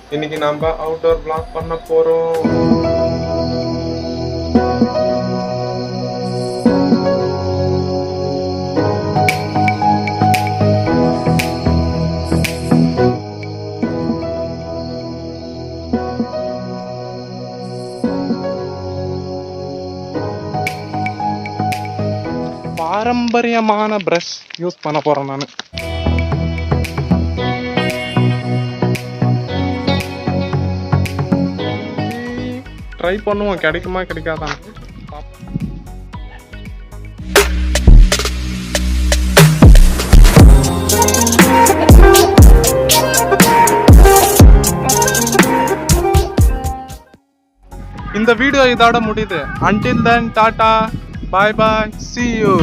இன்னைக்கு நம்ம outdoor vlog பண்ண போறோம். பாரம்பரியமான பிரஷ் யூஸ் பண்ண போறேன் நான். ட்ரை பண்ணுவோம், கிடைக்குமா கிடைக்காதான். இந்த வீடியோ இதோட முடியுது. Until then, Tata, bye bye, see you.